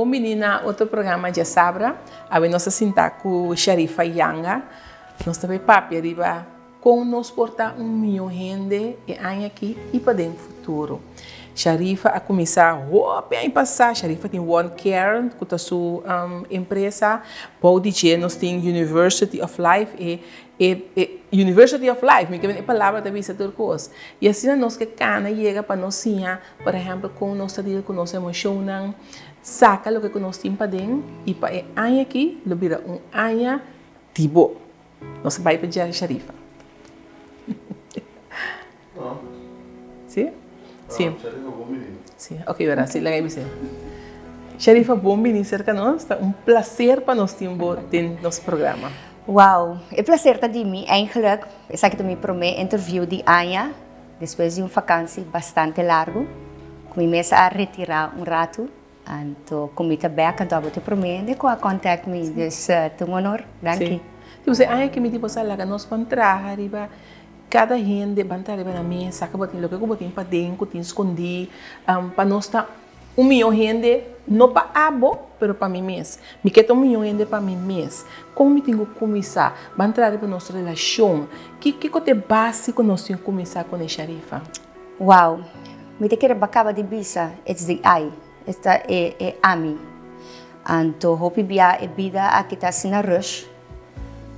bom menina outro programa de Sabra, a nós sentar com Sharifa Yanga, nós também papi arriba com nos portar milhão de gente e aí aqui e para dentro futuro. Sharifa a começar a bem passar, Sharifa tem One Care, que é sua empresa, pode dizer nós tem University of Life University of Life, me que palavra da vista turcos. E assim nós que cana chega para nós sim, por exemplo, com nós deal com nossa emoção, saca o que nós temos para dentro e para aí aqui, lo vira anya tipo. Nós vai pedir a Sharifa. Sim? Sim. Sharifa, bom menino. Sim, ok, agora sim, legal você. Sharifa, bom menino cerca de nós, é prazer para nós ter nosso programa. Wauw, é prazer estar de mim. Eigenlijk, is aqui também para o meu interview de Anya, depois de uma vakantie bastante largo. Começa a retirar rato, então começa back a dar para mim, depois contact me, dus é um honor, danke. Tipo, você aí que me tipo lá, nós vamos entrar arriba, cada gente vai entrar arriba na mesa, saca botar o que eu botei para dentro, tem escondi, para nós estar milhão de gente, não para abo, mas para mim mesmo. Me quero milhão de gente para mim mesmo. Como me tenho que começar? Vai entrar arriba nossa relação. Que coisa básico nós temos que começar com a Sharifa? Uau, me te quero bacaba de bisa, it's the I, esta é ami. Então, hope bia é vida aqui está sina rush.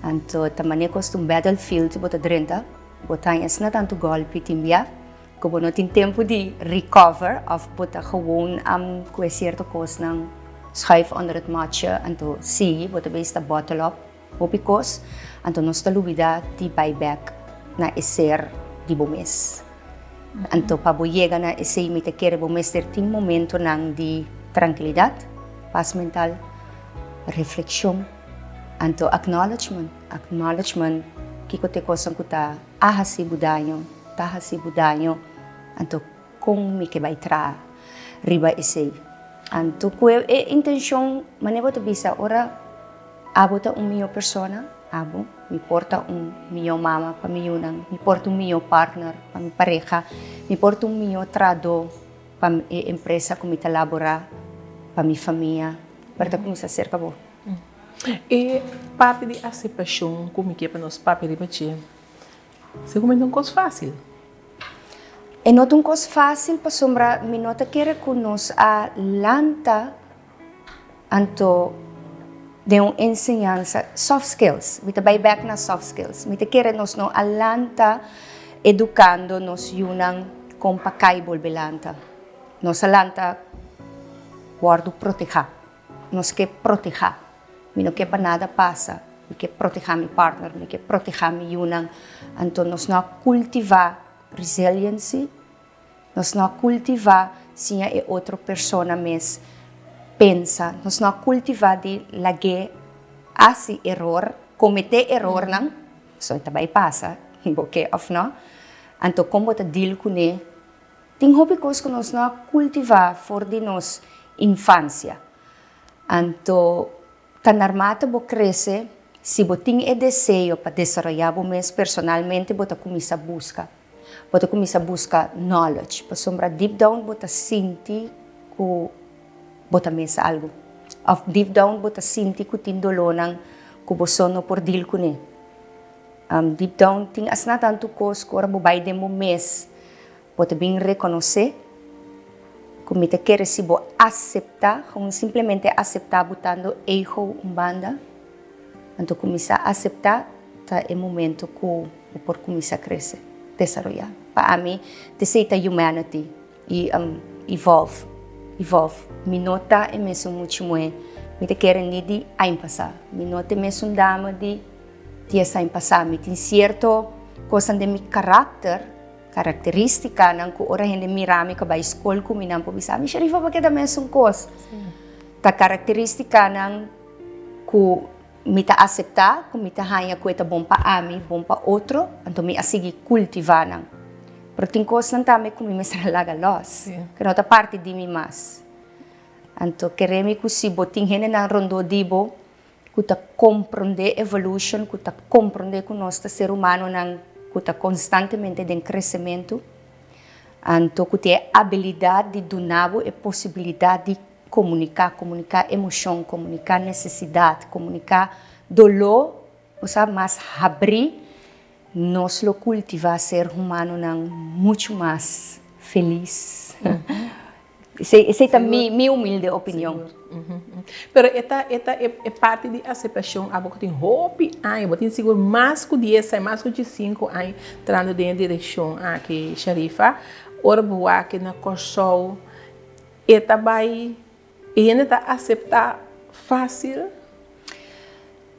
Então, também costa battlefield, bota drenta, bota não tanto golpe timbia, como não tem tempo de recover, of bota gewoon com certa coisa não schuif onder het matje, então zie, bota bem esta bottle up, opicos, então nós está lubida de buyback na ser de bomes. Então, para chegar na esse me te quer bomes ter um momento nang de tranquilidade, paz mental, reflexão. Então, acknowledgement, que te coisa que tá ahasi budanyo, então como me que vai tra riba esse. Então, a intenção, maneira de bisa ora abota milhão persona, me porta milhão mama para milhão, me porta milhão partner para minha pareja, me porta milhão trado para a empresa que me labora, para minha família, para começar a ser acabou. E parte de aceitação, como que é para nós papel de bater? Seguramente não é coisa fácil. É não uma coisa fácil, para sombra, me nota que reconosce a lanta, então, de uma ensinança, soft skills, me vai back na soft skills, me te quer nos não a lanta, educando nos yunang com pacay bolbelanta, nos a lanta, guardo proteger, nos que proteger. Me não quer para nada passa, me quer proteger meu partner, me quer proteger meu yunang. Então, nós não cultivar resiliência, nós não cultivar se é outra pessoa mesmo pensa, nós não cultivar de lague esse erro, cometer erro não, só também passa, porque of não. Então, como te deal com ele, tem coisas que nós não cultivar for de nossa infância. Então, tan armata bo cresce, se bo tem desejo para desenvolver bo mesmo personalmente, bo ta começa a buscar. Bo ta começa a buscar knowledge, para sombra deep down bo ta sinti que bo ta mesa algo. Of deep down bo ta sinti que tem dolonan que bo sono por deal com ele. Deep down tem as na tanto coisa que ora bo vai de mo mes, bo ta bem reconhecer. Como te quer se bo aceitar, como simplesmente aceitar botando ego banda, então começar a aceitar, tá é momento que o por começar a crescer, desenvolver. Para mim, aceita humanity e evolve. Me nota é mesmo muito me te quer nem de aí passar, me nota é mesmo dama de essa aí passar, me tem certo coisa de meu caráter. Característica ng ko ora hindi mirami ka ba school ko minampo bisa mi Sharifa pa kita mesong kos ta karakteristika ng ko mita accepta ko mita hanya ko ita bom pa ami bom pa outro anto mi asigi cultivar nang pero ting kos nang tame ko mi mesra laga los que nota parte de mi mas anto queremi ko si boting hene nang rondo dibo ko ta compreender evolution ko ta compreender ko nosso ser humano nang que está constantemente em crescimento, então que tem a habilidade de donar a possibilidade de comunicar emoção, comunicar necessidade, comunicar dolor, ou seja, mas abrir, nós lo cultivar ser humano não muito mais feliz. Essa é a minha humilde opinião. Pero esta é parte de aceitação. A boca tem roupa, eu tenho seguro mais que 10, mais que 5 anos, trando dentro da direção aqui, Sharifa. Ora, boa, que na corção, esta vai, e ainda está aceitar fácil?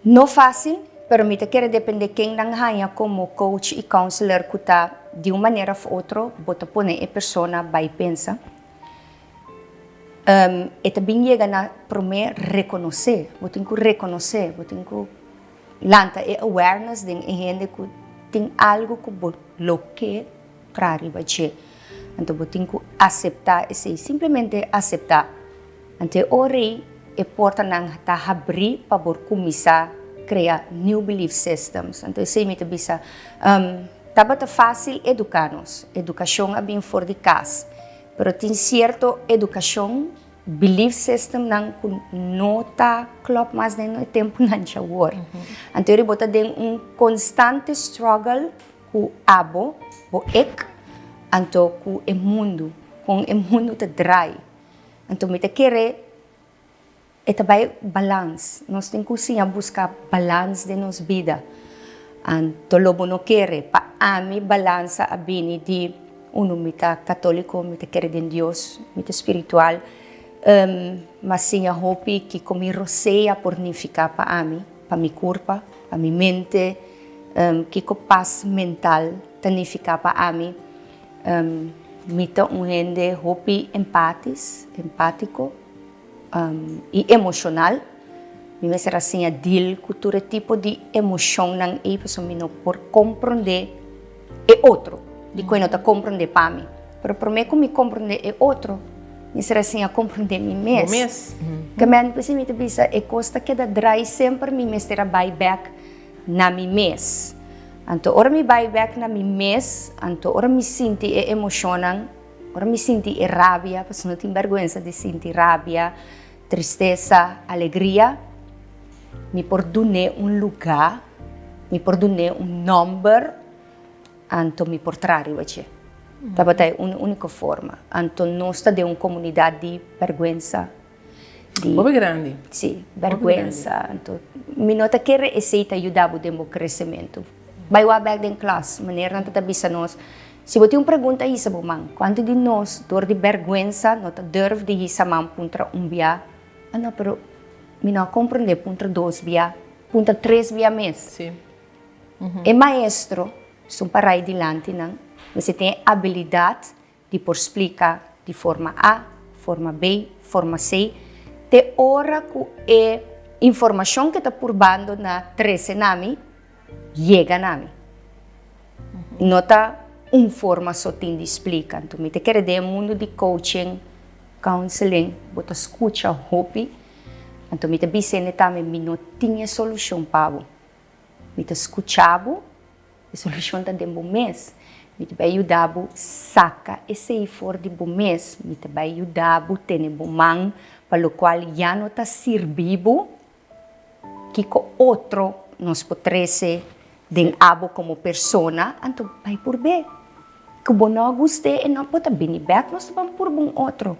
Não fácil, pero me quer depender quem não ganha como coach e counselor que está de uma maneira ou outra, bota pone a pessoa vai pensar. E também chega na primeiro reconhecer, vou ter que reconhecer, vou ter que lançar a awareness de gente que tem algo que bloqueia para arriba de. Então vou ter que aceitar e simplesmente aceitar. Então ora é porta não está abrir para começar a criar new belief systems. Então isso me bisa tá fácil educar-nos, educação é bem fora de casa. Pero tem certo educação, belief system não está claro mais no tempo não já agora. Então ele bota de constante struggle com abo, o então com o mundo te drai. Então me te querer vai balance. Nós temos que buscar balance de nossa vida. Então lobo não quer para a mim balança a bem de mita católico, mita querer em Deus, mita espiritual, mas sim a hope que comi roceia por nificar para mim, para minha corpo, para minha mente, que com paz mental tanificar para mim, mita gente hope empático e emocional, me será assim a deal com todo tipo de emoção não é pessoa não por compreender é outro. De que não está compreender para mim. Mas para mim, como me compreender é outro, me será assim a compreender mim mesmo. Que me precisa me bisa é costa que da dry sempre me mestra buy back na mim mesmo. Então, ora me buy back na mim mesmo, então ora me sinto é emocionante, ora me sinto é rabia, porque não tenho vergonha de sentir rabia, tristeza, alegria, me perdone lugar, me perdone número. Então me portar você. Tava até uma única forma. Então nós está de uma comunidade de vergonha. Muito grande. Sim, vergonha. Então me nota que receita ajudar o demo crescimento. Vai o back em classe, maneira não tá bisa nós. Se você tem uma pergunta aí sabe man, quanto de nós dor de vergonha, não tá durf de isa man contra via. Não, pero me não compreender contra 2 via, contra 3 via mês. Sim. E maestro são para ir adiante, não? Você tem a habilidade de por explicar de forma A, forma B, forma C, de hora que a informação que está por bando na 13 nami, chega a nami. Não está uma forma só tem de explicar. Então, me te quer de mundo de coaching, counseling, bota escuta o hobby. Então, me te bicene também, me não tinha solução para o. Me te escutava, a solução está dentro do mês. Me vai ajudar a sacar esse for de bom mês. Me vai ajudar a ter bom man, para o qual já não está servindo, que com outro nós podemos de abo como pessoa, então vai por bem. Que bom não gostei e não pode bem back, nós vamos por bom outro.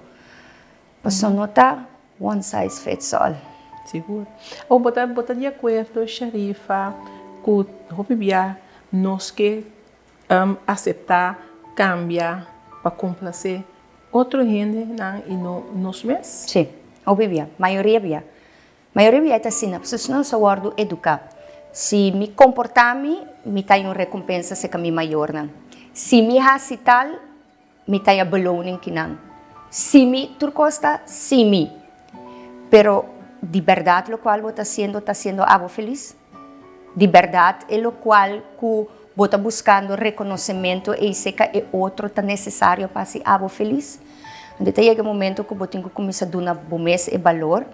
Mas não está one size fits all. Seguro. Ou botar de acordo, Sharifa, com o nós que aceitar, cambiar, para complacer outra gente e nós mesmos? Sim, a maioria está assim, porque não só guardo educar. Se me comportar, me tem uma recompensa se que me maior não. Se me hace tal, me tem a beloning que não. Se me turcosta, se me. Pero de verdade, o qual está sendo algo feliz. De verdade, é o qual que está buscando reconhecimento e sei que é outro tá necessário para ser algo feliz. Então chega o momento que você tem que começar a dar bom mês e valor.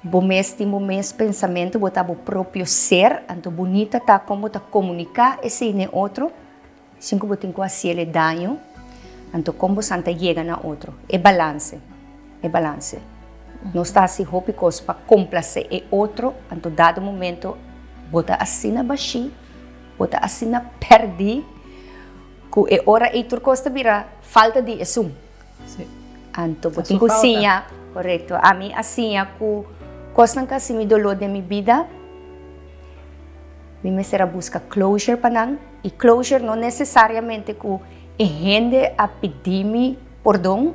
Bom mês tem bom mês pensamento, botar o próprio ser, então bonita tá como tá comunicar esse e outro. Sem que você tem que fazer ele dano, então como você chega na outro. É balance. Não está assim hópicos para complacer e outro, em dado momento, bota assim na baixi, bota assim na perdi, que é hora e turcosta vira falta de esum. Sim. Anto, botin ko siya, correcto, a mim assim, que costan kasi mi dolor de mi vida, mi será busca closure pa nang, e closure não necessariamente que e gente a pedir-me perdão,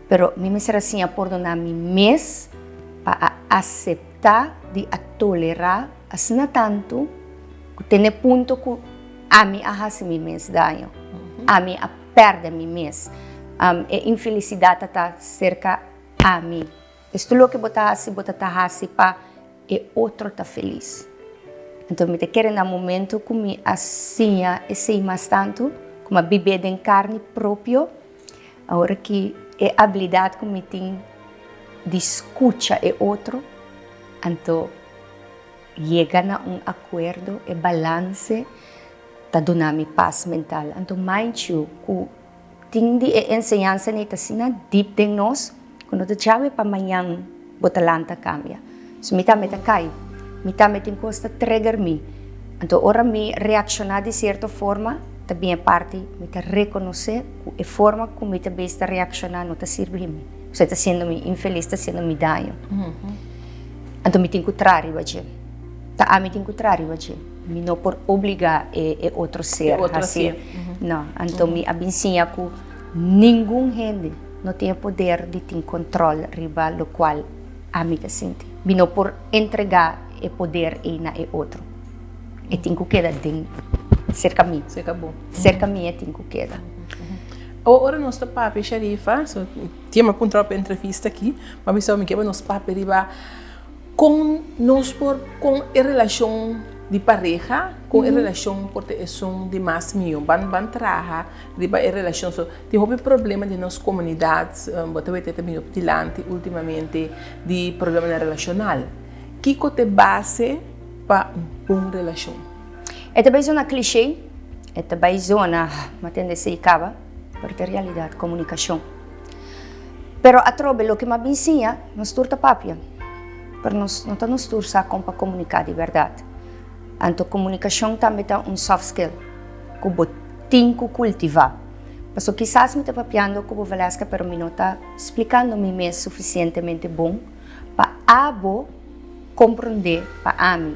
pero mi será assim a perdonar mi mes, para aceitar de a tolerar, assim na tanto, que tem ponto que a mim ahasi mi mes daño, a mim a perde mi mes. E infelicidade está cerca a mim. Isto é o que bota tahasi para e outro está feliz. Então me te quero no momento que me assim e sei mais tanto, como a beber de carne próprio, agora que é a habilidade que me tem de escuta e outro, então chega a acordo e balance, tá dando paz mental. Então mind you, ting di enseñanza nita sina deep ding nos kuno ta chave pa mayang botalanta cambia so mita kai mita metin costa trigger mi anto ora mi reaccionar de cierta forma também parte mita reconocer e forma como mita besta reaccionar não ta sirve mi você está sendo mi infeliz está sendo mi daño anto mi tin contrário baje ta a mi tin contrário baje mi não por obrigar e outro ser assim não então mi abençoa que nenhum gente não tem poder de ter controle riba lo qual a mim sente mi não por entregar e poder na e outro e tem que queda dentro cerca mim cerca mim e tem que queda ora nosso papi Sharifa so tínhamos com tropa entrevista aqui mas pessoal me quebra nosso papi riba com nós por com a relação de pareja com a relação porque é de mais meu ban traha riba a relação so tem houve problema de nossa comunidade bota vai ter também optilante ultimamente de problema relacional que cote base para uma relação é também uma clichê é também uma matende se acaba porque realidade comunicação pero a trobe lo que me ensina nos turta papia para nós não tá nos tursa com para comunicar de verdade. Então, comunicação também é um soft skill que você tem que cultivar. Porque quizás me está papiando que você vai pero me não está explicando-me mesmo suficientemente bom para eu compreender para mim.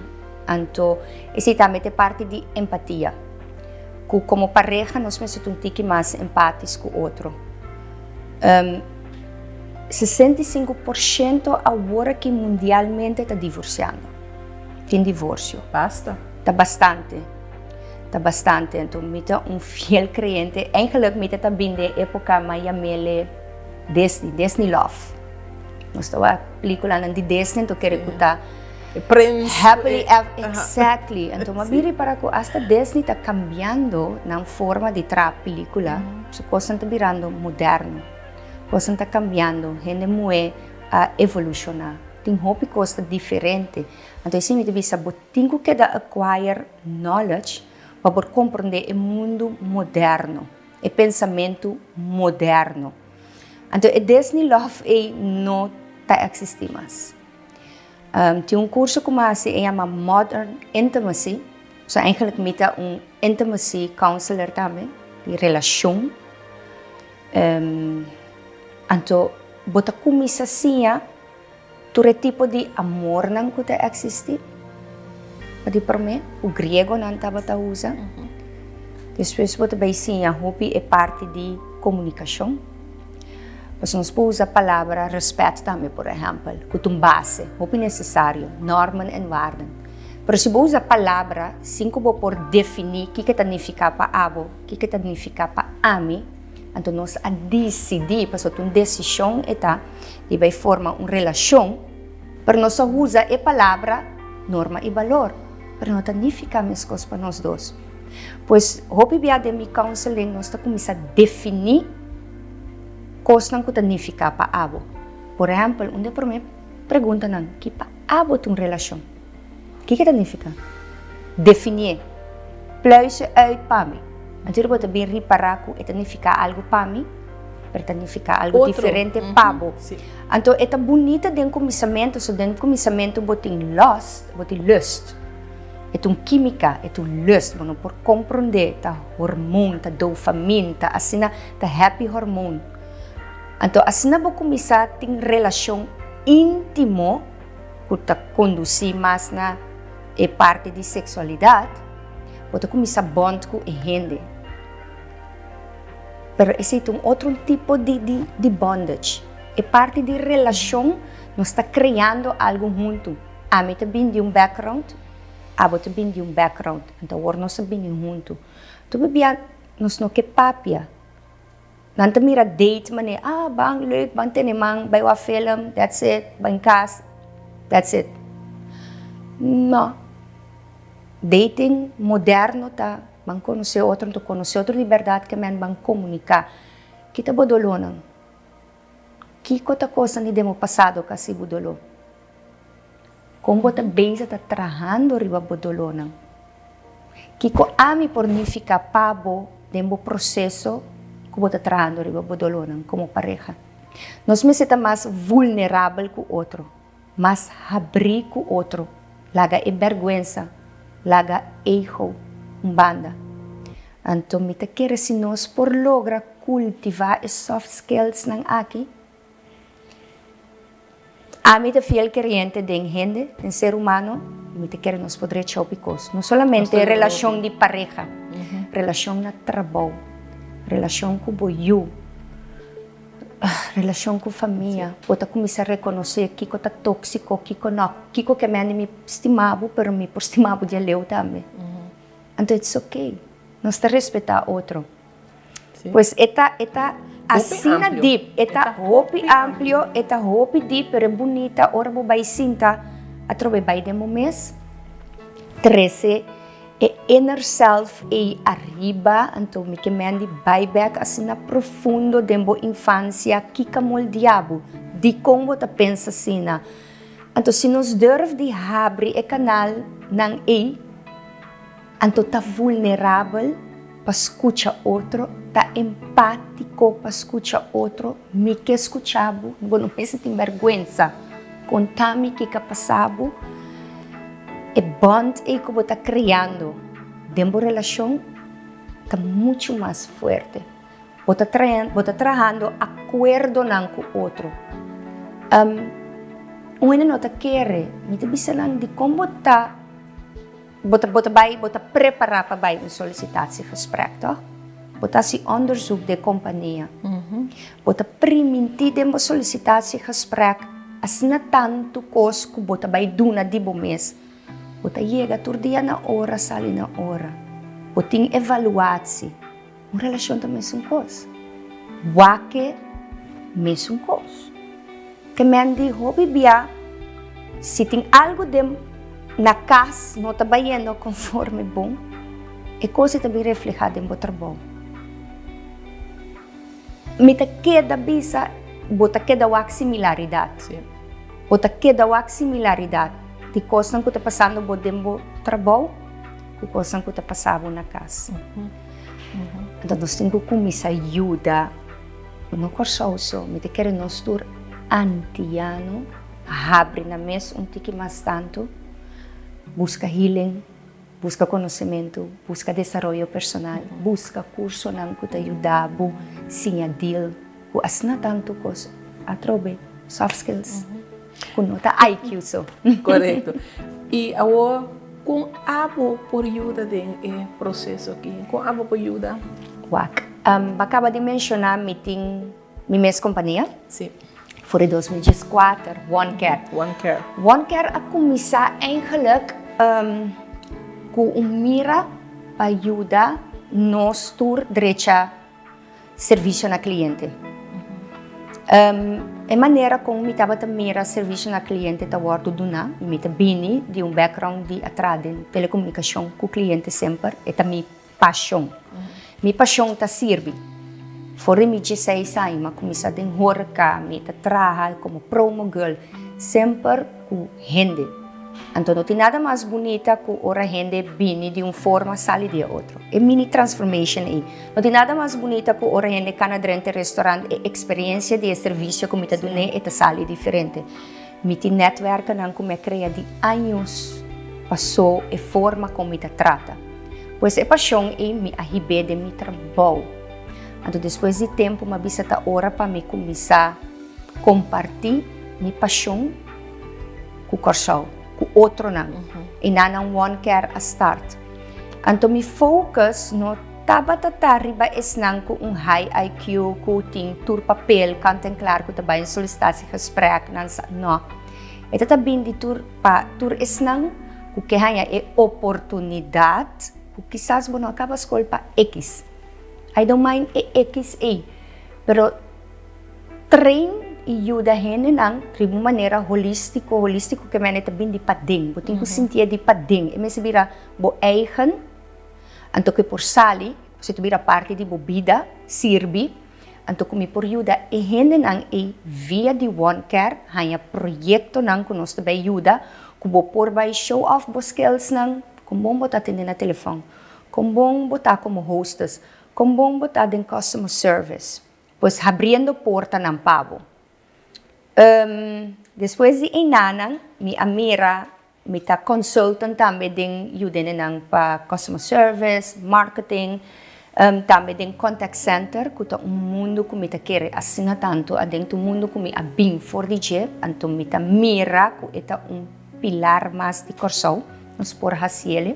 Então, isso também é parte de empatia. Que como pareja, nós somos um tique mais empáticos com o outro. 65% agora que mundialmente está divorciando. Tem divórcio. Basta. Tá bastante. Então, me um fiel cliente. Eigenlijk me também de época Miami Disney Love. Nós estava a película de Disney, então quero escutar Prince. Happily Ever. Exactly. Então, mabiri para que hasta Disney está cambiando na forma de tra película. So, coisas está virando moderno. Coisas está cambiando. Gente moe a evolucionar. Tem hobby coisa diferente. Então, assim, me deve saber, tem que acquire knowledge para compreender o mundo moderno, o pensamento moderno. Então, a Disney Love não está existindo mais. Tem curso que se chama Modern Intimacy. So, eigenlijk met intimacy counselor também, de relação. Então, bota começa assim, todo tipo de amor não que existe. Pode por mim, o grego não estava a usar. Depois, você vai sim, a hobby é parte de comunicação. Você nós podemos usar a palavra respeito também, por exemplo, que é uma base, hobby necessário, normas e waarden. Mas se você usa a palavra, sim, que por definir o que significa para abo, o que significa para ami, então nós a decidir, porque uma decisão é e vai formar uma relação, mas nós usa a palavra norma e valor, mas não significa a mesma coisa para nós dois. Pois, hobby de mi counseling, nós começamos a definir coisas que significa para abo. Por exemplo, onde por mim pergunta não, que para abo tem relação? O que significa? Definir. Pluizen uit para mim. Natuurlijk wordt er weer reparar que significa algo para mim, pertanificar algo Outro. diferente pabo. Sim. Então, esta bonita den começamento, so den começamento botin lust. É uma química, é um lust, mano, por compreender tá hormônio, tá dopamina, tá assim, tá happy hormone. Então, assim vou começar a ter relação íntimo que tá conduzir mais na parte de sexualidade, vou começar a bond com a gente. Mas existe outro tipo de bondage. É parte de relação, nós está criando algo junto. A mim também de background, a você também de background. Então, agora nós também junto. Tu bebia, nós não que papia. Nanta mira date mané, bang leuk, bang tenemang, bay wa film, that's it, bang cast, that's it. No. Dating moderno tá, bang conhecer outro liberdade que men bang comunicar. Kita bodolonan. Kiko ta coisa ni demo passado kasi bodolo. Como bota beza tá trabajando riba bodolonan. Kiko ami pornifica pabo demo processo como está trabajando riba bodolonan como pareja. Nós me senta mais vulnerável com o outro, mais abrir com o outro, laga e vergüenza, laga ego, banda. Então, me te quer se nós por logra cultivar os soft skills nang aqui. A mim te fiel creyente de gente, de ser humano, me te quer nós poder chopicos. Não somente relação de pareja, relação na trabalho. Relação com o boiú, relação com a família. Pode começar a reconhecer que é tóxico, que não. Que que me estimava, mas me por estimava de leu também. Então, é ok. Nós te respeitar outro. Sim. Pois, esta assina deep, esta hope amplio, esta hope deep, pero bonita, ora bo vai sinta, a trove vai de mês, 13, e inner self e arriba, então me que mandi buyback assim na profundo dembo infância que camol diabo de como ta pensa assim na. Então se nós durf de abrir o canal nang então tá vulnerável para escutar outro, tá empático para escutar outro, me que escuchabo, não pensa tem vergonha, contar-me que passado. E bond que você está criando dentro da relação está muito mais forte. Você está trabalhando acordo com o outro. Uma não quer, me te bisalang de como você preparar para um solicitatie gesprek, toch? Você se onderzoek de companhia. Você permitir dentro solicitatie gesprek as na tanto coisa que você vai dar de bom mês. Você chega todo dia na hora, sai na hora. Você tem evaluação. Uma relação também é uma coisa. Waque é uma coisa. Que me digo, bibia, se tem algo na casa não está indo conforme bom, é coisa também reflejada em outro bom. Me te queda bisa, você queda uma similaridade. Você queda uma similaridade. De coisas que está passando no tempo trabalho, de coisas que está passando na casa. Então, nós temos que começar a ajudar. Não corso só, mas quero nós tur antiano, abre na mesa tique mais tanto, busca healing, busca conhecimento, busca desenvolvimento personal, busca curso não que te ajudar, sim a deal, o asna tanto coisa, atrobe soft skills. Kunota IQ so. Correto. E agora, com abo por ajuda do processo aqui, com abo por ajuda? Acaba de mencionar meeting minha companhia. Sim. Voor 2004, OneCare. OneCare. OneCare a começar eigenlijk com mira para ajudar nós tur direita serviço na cliente. A maneira como me estava também a serviço na cliente está guardo duna, me bini de background de atrás de telecomunicação com o cliente sempre, é também paixão. Minha paixão está serve. Fora me 16 anos, mas comecei a enrocar, me trabalhar como promo girl, sempre com gente. Então, não tem nada mais bonita que a gente vini de uma forma sali de outra. É mini transformation aí. Não tem nada mais bonita que a gente cana durante o restaurante e experiência de serviço como está dando e sali diferente. Me tem network não como cria de anos passou e forma como está trata. Pois é paixão e me arribe de mi trabalho. Então, depois de tempo, me bisa ta hora para me começar a compartilhar minha paixão com o corso. Com outro não. E não one quer a start. Então, me focus no tabata riba esnang com high IQ, com ting tur papel, kanten claro com também solicitatie gesprek, não. Ito também de tur esnang, com que hanya é oportunidade, com quizás você não acaba escola para X. I don't mind X, pero train e ajuda a gente de uma maneira holística que mene também de pading. Buting ko sentia de pading. E me se vira bo eigen, anto que por sali, se tu vira parte de bebida, sirbi, anto que me por ajuda e gente e via de one care, hanya proyecto nang kunos também ajuda, kubo por vai show off bo skills nang, kumbong botar atender na telefone, kumbong botar como hostess, kumbong botar den customer service, pois abrindo porta ng pavo. Depois de inanang, mi amira, mi ta consultant também den yuden ng pa customer service, marketing, também den contact center, kuta mundo que mi ta quere assina tanto, adentro mundo que mi abing for DJ, anto mi ta mira ku eta pilar mas de corso, nos por hasiele,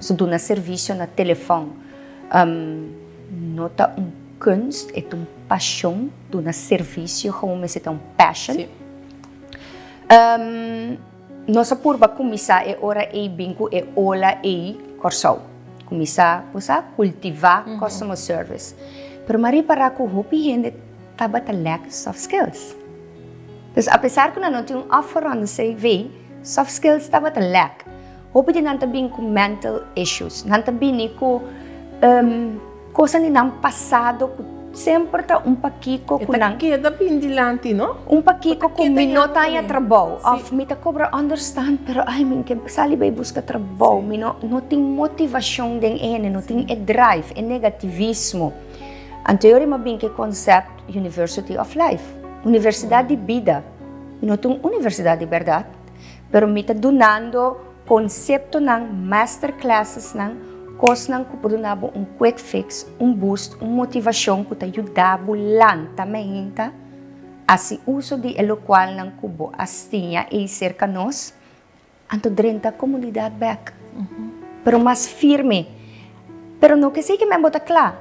so duna serviço na telefone, nota kunst, é paixão do serviço, como me senta passion. Sim. Nossa purba começar é hora e bingo é ola e corso. Começar a cultivar customer service. Pero mari para ko hopi gente taba lack soft skills. Dus apesar que não tem offer on the CV, soft skills taba lack. Hopi din nanta bin com mental issues, nanta bin ko coisa ni nang passado sempre tá paquico com nang queda pindilante, no? Paquico com minota ya trabalho. Of me ta cobra understand pero ai min que sali vai busca trabalho, mi no tem motivação den ene, no tem drive, negativismo. Anterior ma bin que concept University of Life, Universidade de Vida. Não tem universidade de verdade, pero me ta donando conceito nang masterclasses nang kos nang kupudunabo quick fix, boost, motivação que te ajudava lanta mehinta, assim uso de eloqual nang kubo astinha e cerca nós, anto drenta comunidade back. Pero mais firme. Pero não que sei que me bota claro.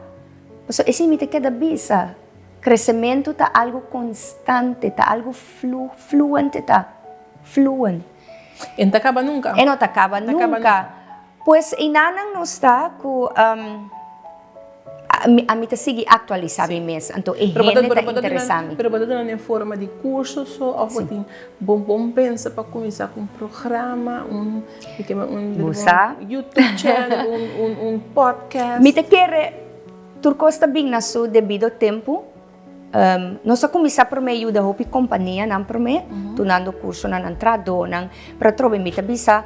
So esse me te queda bisa. Crescimento tá algo constante, tá algo fluente, tá fluent. E não acaba nunca. E não acaba nunca. Pois inanang não está com a mim te sigue atualizar mês, então é gente interessante. Pero pode dar em forma de curso ou pode bom pensa para começar com programa, YouTube channel, podcast. Me te quer turcosta bem na sua devido tempo. Nós começar por meio da hopi companhia não por me, tunando curso na entrada não para trobe me te bisa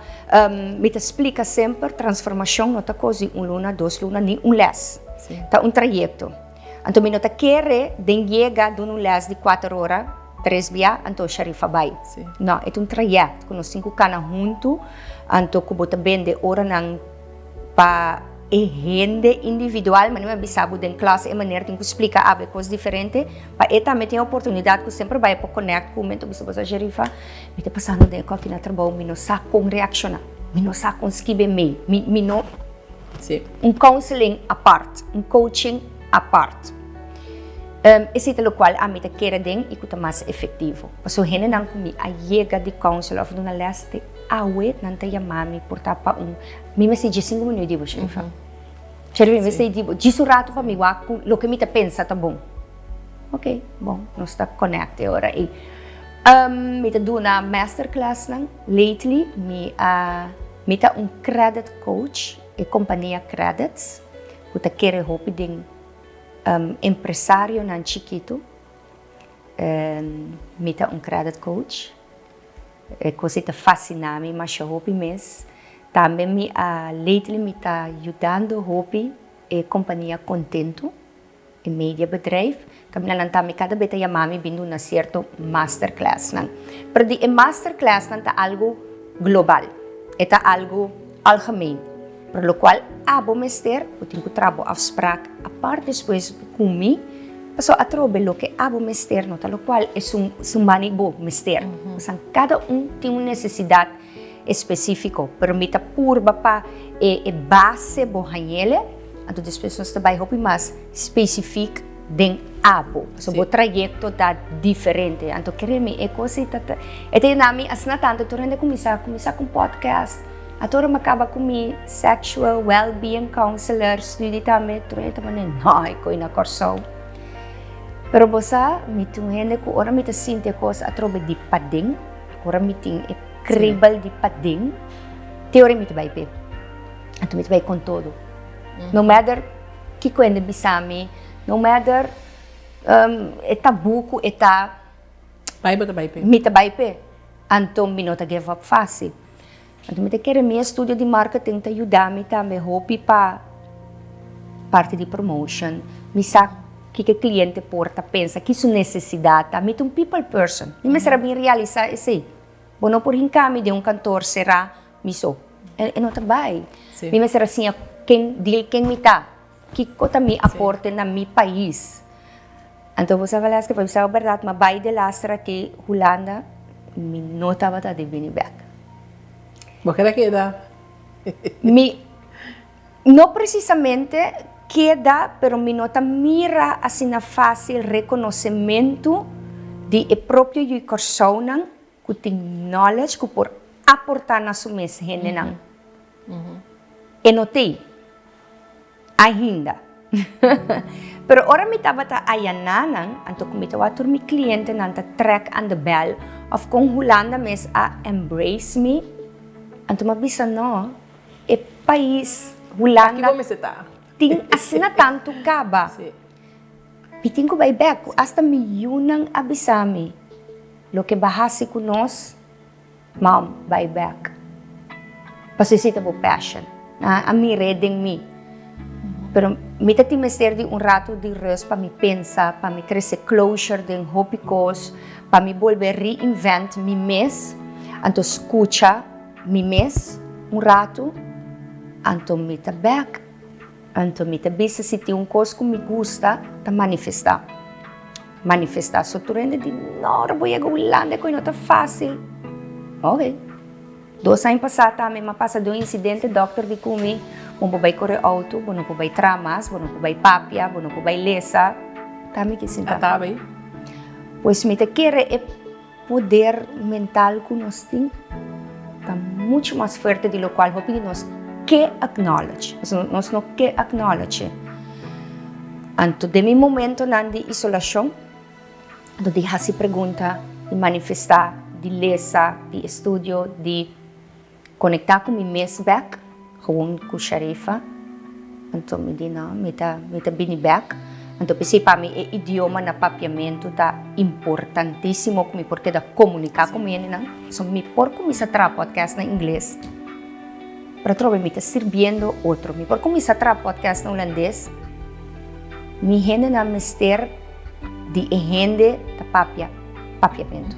me te explica sempre transformação não tá coisa luna, 2 luna nem les, tá trajeto. Então me nota quer den chega de les de 4 horas, 3 via, então Sharifa vai. Não, é trajeto, com nós 5 cana junto, então kubo também de hora não pa gente individual, mas não é bisabo de classe, é maneira de explicar coisas diferentes. Para eu também tenho a oportunidade que sempre vai para conectar com o momento bisabo da Jerifa, me está passando de qualquer na trabalho, me não sabe como reaccionar, me não sabe como escrever mail, me não counseling à parte, coaching à parte. Esse é o qual a mim te quer den e que mais efetivo. Porque o gente não comi a chega de counsel of na leste awe não te chamami por tapa me message 5 minutos de você fa. Chega me sei tipo de surato para mim o que me te pensa tá bom. Ok, bom, nós está conecte agora e me te do na masterclass não lately me tá credit coach e companhia credits que te quer hope den empresário nan chiquito me tá credit coach é coisa que fascina me, mas eu hopi mes. Também me lately me está ajudando hopi a companhia Contento, e mediabedrijf. Kami na lang tami cada vez yamami vindo na certo masterclass nan. Pero di masterclass nan ta algo global, eta algo algemeen. Por lo cual abo mester, putin ko trabo afspraak apart después kumi. So atrobe lo que abo mester no, lo cual es un manibo mester. O sea, cada tiene una necesidad específico, pero mita purba pa base bohanhele, então as pessoas também hopi mais específico den abo, so o trajecto tá diferente, então queremos é coisa tá, então nami as na tanto tu rende começar com podcast, agora me acaba com sexual well-being counselor, estudei também, tu rende também não é coisa na corso, pero você me tu rende com ora me te sente coisa atrobe de pading, ora me tem cribal de pading, teoria me te vai pe, então me te vai com todo. No matter que coisa bisami, no matter eta buku eta mita baipe, anto minota give up fácil. Anto mita querer meu estudo de marketing te ajudar me também hopi pa parte de promotion, me sa que cliente porta pensa que sua necessidade, tá mita people person. Me será bem realizar esse. Bono por hinkami de cantor será miso. E não trabalho. Me será assim quem me tá, que cota me aporte na meu país. Então você vai que para a verdade, mas vai de lastra que Holanda me não estava de vir back. Porque era queda? Não precisamente queda, pero me nota mira assim na fácil reconhecimento de próprio eu persona que tem knowledge que por aportar na sua mesa gente e notei ainda. Pero ora mi tava ta ayananan, anto kumita watur mi kliente nanta track on the bell of kung Holanda mes embrace me, anto mabisa no, e país Holanda ting asina tanto gaba. Piting ko back, hasta milyonang abisami. Lo que bahasi ko nos, mom, back. Pasisita po passion. A mi reading me. Pero me tati mester de rato de rust para me pensar, para me crescer closure de hobbycos, para me volver reinvent mi mes, anto escucha mi mes rato, anto me ta back, anto me ta bisa se tem coisa que me gusta, ta manifestar. Manifestar, so tu rende de não, vou chegar a Holanda, que não tá fácil. Ok. 2 anos passados, também me passa de incidente, doctor de comigo, não vai correr auto, não vai tramas, não vai papia, não vai lesa, também que sinta. Tá bem. Pois me te quer é poder mental que nós temos, tá muito mais forte do qual nós que acknowledge, nós não que acknowledge. Anto de mi momento nan de isolação, do de hasi pergunta, de manifestar, de lesa, de estudio, de conectar com mi mes back, gewoon com Sharifa, anto me di na, me ta bini back, anto pesi pa mi idioma na papiamento ta importantíssimo kumi porque da comunicar com ele na, so mi por kumi sa tra podcast na inglês, para trobe mi ta sirviendo outro, mi por kumi sa tra podcast na holandês, mi gente na mister de gente ta papiamento.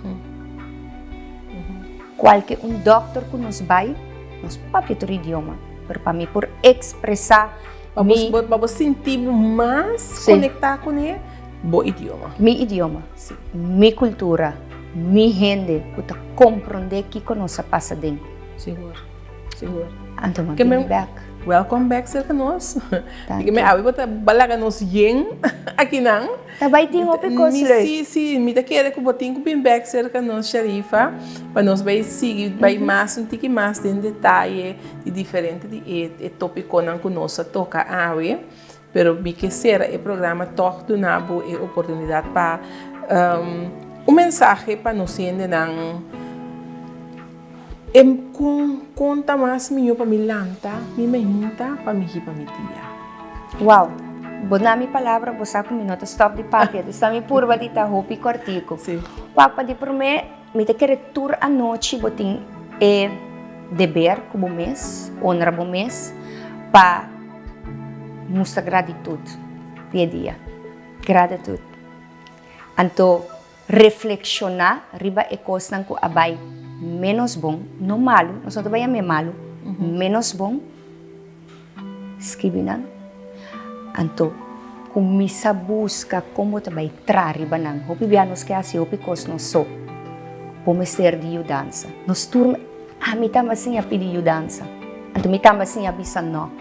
Qualquer doctor que nos vai, nós papia outro idioma, para mim por expressar Vamos sentir mais conectar com ele, bom idioma. Mi idioma, mi cultura, mi gente, que compreender que conosco passa dentro. Seguro. Então, back. Welcome back cerca nós. Porque me awi bota balaga nos yen aqui não. Também tem uma coisa. Sim, me tá querendo que botinho com bem back cerca nós Sharifa, para nós vai seguir, vai mais um tique mais em detalhe de diferente de tópico não que nós toca awi, pero me que será o programa toque do nabo e oportunidade para mensagem para nós ainda não conta mais minha para me lanta, me pergunta para me rir para me tia. Uau, vou dar minha palavra, vou sacar um minuto, stop de papel, está me purva de tarropi cortico. Sim. Papa de por mim, me te querer tour a noite, botin é dever como mês, honrar o mês, para mostrar gratitude dia. Gratitude. Então, reflexionar, riba e coisa que abai menos bom, não malo, nós não trabalhamos malo, menos bom, escrever não. Então, começa a buscar como também trar riba não. Hopi bianos que assim, hopi coisa não sou, vamos ter de ajudança. Nós turma, me tama assim a pedir ajudança. Então, me tama assim a bisa não.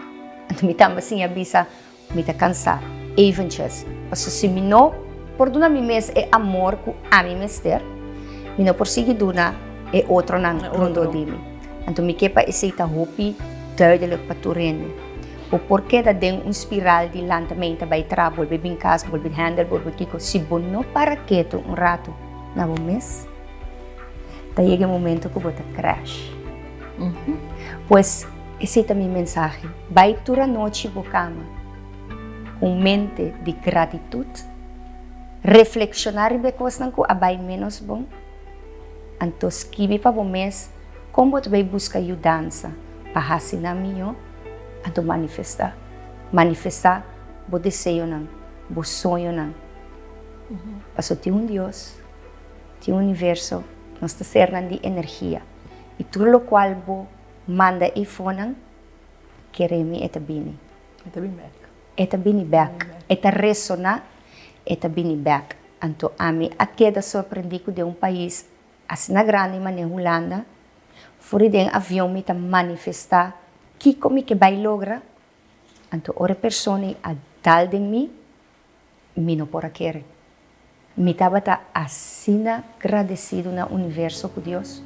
Então, me tama assim a bisa, me tá cansar. Even just, porque se me não, por duna mi mes é amor que a mi mester, me não por seguiduna é outro não rondo de mim. Então, me quepa aceita hopi duidelijk para tu rende. O porquê da den espiral de lantamento vai trabalho, vai bem casa, vai bem handle, vai bem kiko, se bom não para quieto rato, na bom mês, daí chega o momento que bota crash. Pois, esse é a minha mensagem. Vai toda a noite para cama, com mente de gratitude, reflexionar e ver coisas que vai menos bom, então escreve para o mês, como você vai buscar ajudança para racinar melhor, então manifestar. Manifestar o desejo, o sonho. Porque tem Deus, tem universo, nós estamos de energia. E tudo o qual você manda e fona, queremos é bem. É bem back. É ressonar, é bem back. Então, a mim, a queda surpreendida de país, assim na grande maneira Holanda, fora de avião me manifestar que como que vai lograr, então outra pessoa a tal de mim, me não pode querer. Me estava assim agradecido no universo com Deus.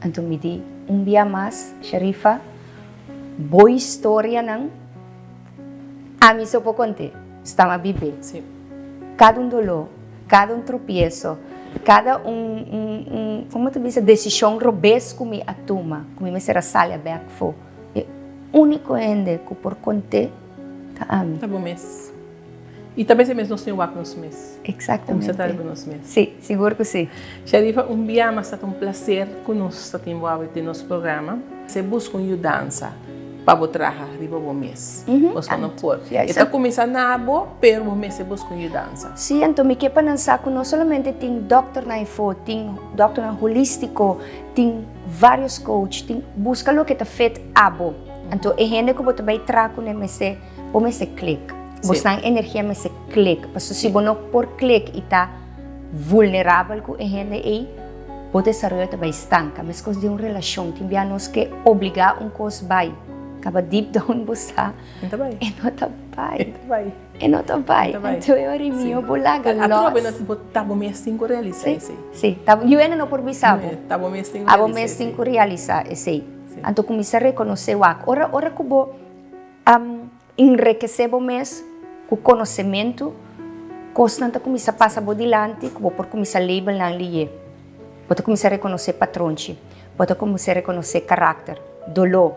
Então me di dia mais, Sharifa, boa história não, a mim só vou contar, está a viver. Sim. Cada dolor, cada tropeço, cada como tu diz, decisão robesco me atuma, como me será salha back for. É único ende que por conter tá a mim. Tá bom mês. E também se mesmo nós temos o nos mês. Exatamente. Como você está nos mês. Sim, seguro que sim. Sharifa, dia mais é um prazer conosco estar em nosso programa. Você busca uma ajudança para trabalhar riba o mês. Você não pode. Está começando a abo, pero o mês você busca uma ajudança. Sim, então me quer pensar que não somente tem doctor na info, tem doctor na holístico, tem vários coaches, tem busca o que está feito abo. Então é gente que você vai trazer com o mês clique. Você tem energia mas clique, porque se você não por clique e está vulnerável com a gente aí, o desenvolvimento vai estancar. Mas coisa de uma relação, tem bianos que obrigar coisa vai. Acaba deep down você Então vai. E não tá vai. E não tá vai. Então eu arimi eu vou lá a tropa não botar o mês 5 realizar esse. Sim, tá. Eu ainda não por bisabo. Tá o mês 5 realizar. A mês 5 realizar esse. Então comecei a reconhecer o ac. Ora que vou enriquecer o mês com conhecimento, constante começar a passar por diante, que vou por começar a label na linha. Pode começar a reconhecer patrões, pode começar a reconhecer caráter, dolor,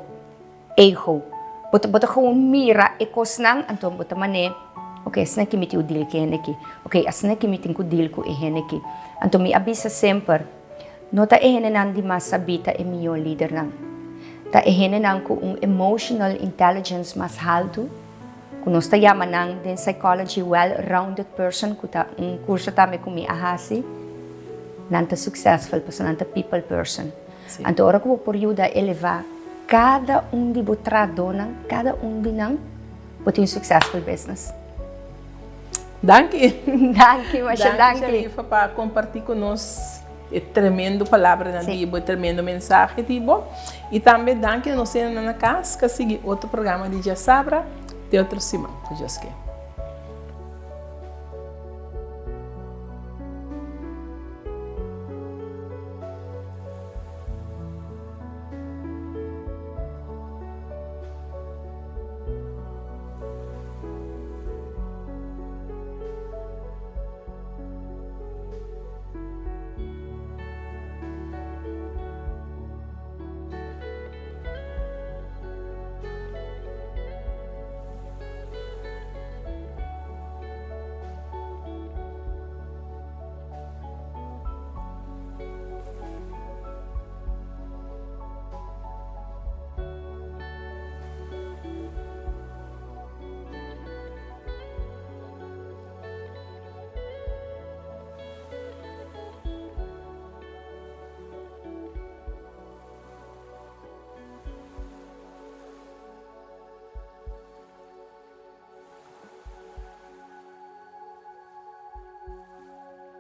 erro. Pode com mira e coisas então pode mané, ok, assim que me tenho deal que é aqui, ok, assim que me tenho deal com é aqui. Então me avisa sempre, não tá não de mais sabita é melhor líder não. Tá não com emotional intelligence mais alto. Kung nós chamamos de psychology well-rounded person, que tá curso também comigo ahasi, nanta successful person, nanta people person. Então, ora que vou por ajuda a elevar cada de botradona, cada de nang, pode ter successful business. Danke. Danke, Masha, danke. Sharifa, para compartilhar conosco é tremendo palavra na Bíblia, tremendo mensagem, tipo. E também danke nós temos na casa, que siga outro programa de Jasabra. De outro Simão, que Deus quer.